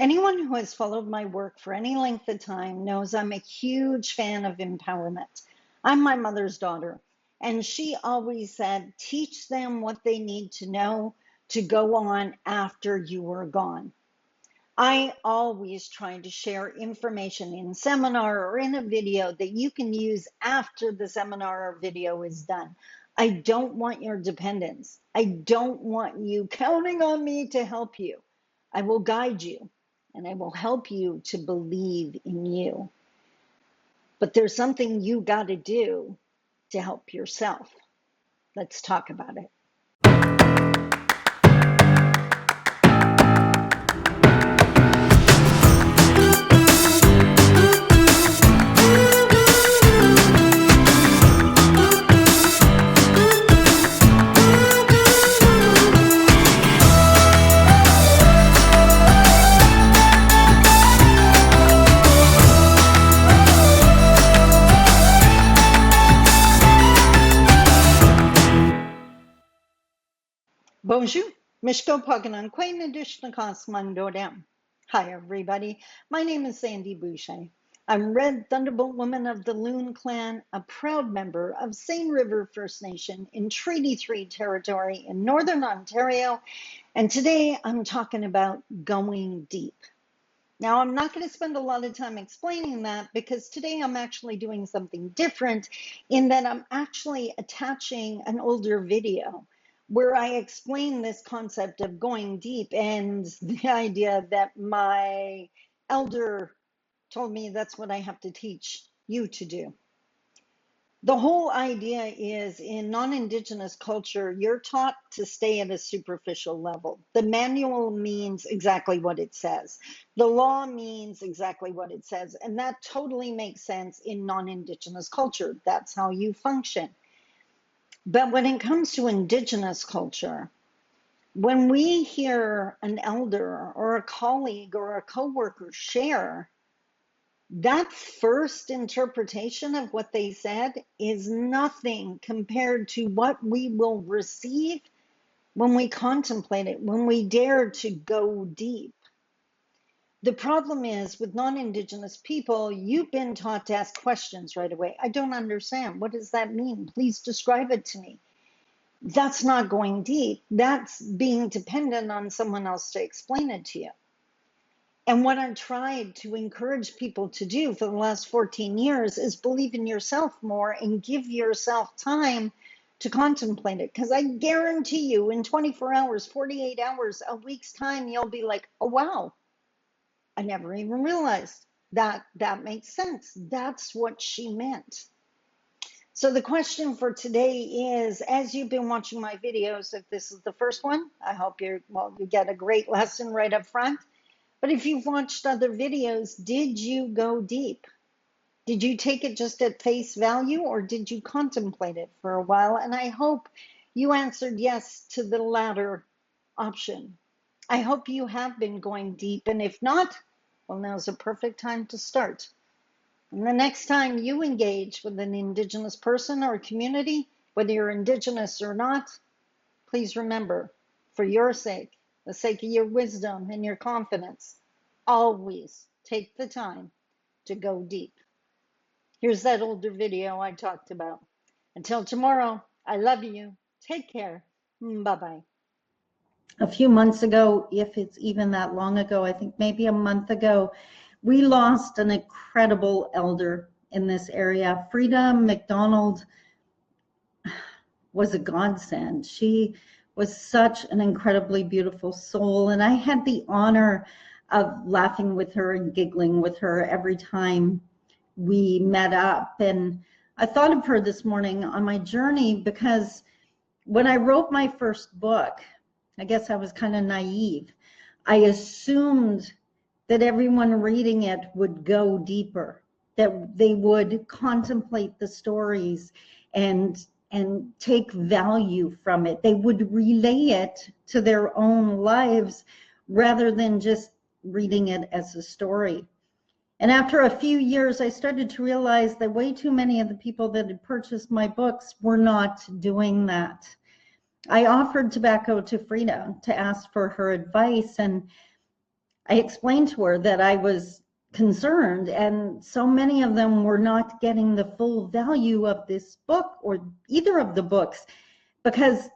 Anyone who has followed my work for any length of time knows I'm a huge fan of empowerment. I'm my mother's daughter, and she always said, teach them what they need to know to go on after you are gone. I always try to share information in seminar or in a video that you can use after the seminar or video is done. I don't want your dependence. I don't want you counting on me to help you. I will guide you and I will help you to believe in you. But there's something you got to do to help yourself. Let's talk about it. Bonjour, Mishko Paganan, Quain Adishnakas Mandodam. Hi, everybody. My name is Sandi Boucher. I'm Red Thunderbolt Woman of the Loon Clan, a proud member of Seine River First Nation in Treaty 3 territory in Northern Ontario. And today I'm talking about going deep. Now, I'm not going to spend a lot of time explaining that because today I'm actually doing something different in that I'm actually attaching an older video where I explain this concept of going deep and the idea that my elder told me that's what I have to teach you to do. The whole idea is in non-Indigenous culture, you're taught to stay at a superficial level. The manual means exactly what it says. The law means exactly what it says. And that totally makes sense in non-Indigenous culture. That's how you function. But when it comes to Indigenous culture, when we hear an elder or a colleague or a coworker share, that first interpretation of what they said is nothing compared to what we will receive when we contemplate it, when we dare to go deep. The problem is with non-Indigenous people, you've been taught to ask questions right away. I don't understand. What does that mean? Please describe it to me. That's not going deep. That's being dependent on someone else to explain it to you. And what I've tried to encourage people to do for the last 14 years is believe in yourself more and give yourself time to contemplate it. Because I guarantee you in 24 hours, 48 hours, a week's time, you'll be like, oh, wow, I never even realized that. That makes sense. That's what she meant. So the question for today is, as you've been watching my videos, if this is the first one, I hope you get a great lesson right up front. But if you've watched other videos, did you go deep? Did you take it just at face value or did you contemplate it for a while? And I hope you answered yes to the latter option. I hope you have been going deep. And if not, well, now's a perfect time to start. And the next time you engage with an Indigenous person or community, whether you're Indigenous or not, please remember, for your sake, the sake of your wisdom and your confidence, always take the time to go deep. Here's that older video I talked about. Until tomorrow, I love you. Take care. Bye-bye. A few months ago, if it's even that long ago, I think maybe a month ago, we lost an incredible elder in this area. Frieda McDonald was a godsend. She was such an incredibly beautiful soul. And I had the honor of laughing with her and giggling with her every time we met up. And I thought of her this morning on my journey because when I wrote my first book, I guess I was kind of naive. I assumed that everyone reading it would go deeper, that they would contemplate the stories and take value from it. They would relay it to their own lives rather than just reading it as a story. And after a few years, I started to realize that way too many of the people that had purchased my books were not doing that. I offered tobacco to Frieda to ask for her advice, and I explained to her that I was concerned, and so many of them were not getting the full value of this book or either of the books because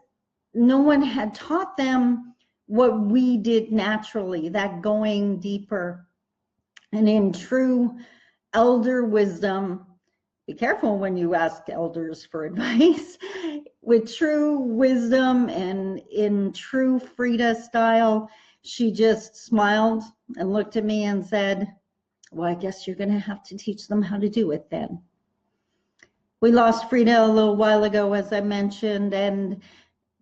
no one had taught them what we did naturally, that going deeper. And in true elder wisdom, be careful when you ask elders for advice. With true wisdom and in true Frieda style, she just smiled and looked at me and said, well, I guess you're going to have to teach them how to do it then. We lost Frieda a little while ago, as I mentioned, and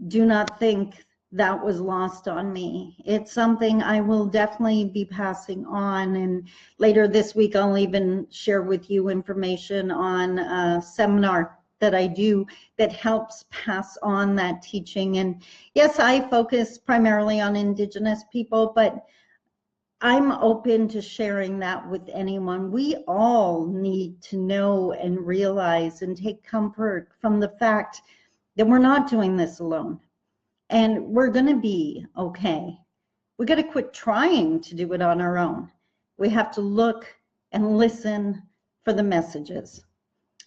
do not think that was lost on me. It's something I will definitely be passing on, and later this week I'll even share with you information on a seminar that I do that helps pass on that teaching. And yes, I focus primarily on Indigenous people, but I'm open to sharing that with anyone. We all need to know and realize and take comfort from the fact that we're not doing this alone. And we're going to be okay. We got to quit trying to do it on our own. We have to look and listen for the messages.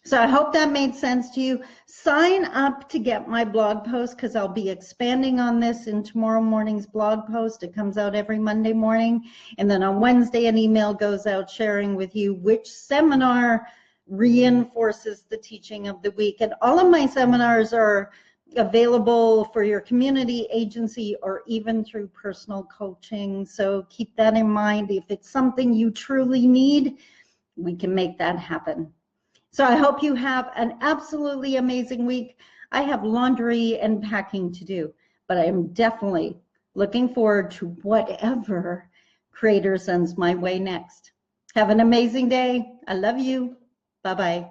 So I hope that made sense to you. Sign up to get my blog post because I'll be expanding on this in tomorrow morning's blog post. It comes out every Monday morning. And then on Wednesday, an email goes out sharing with you which seminar reinforces the teaching of the week. And all of my seminars are available for your community, agency, or even through personal coaching. So keep that in mind. If it's something you truly need, we can make that happen. So I hope you have an absolutely amazing week. I have laundry and packing to do, but I am definitely looking forward to whatever Creator sends my way next. Have an amazing day. I love you. Bye-bye.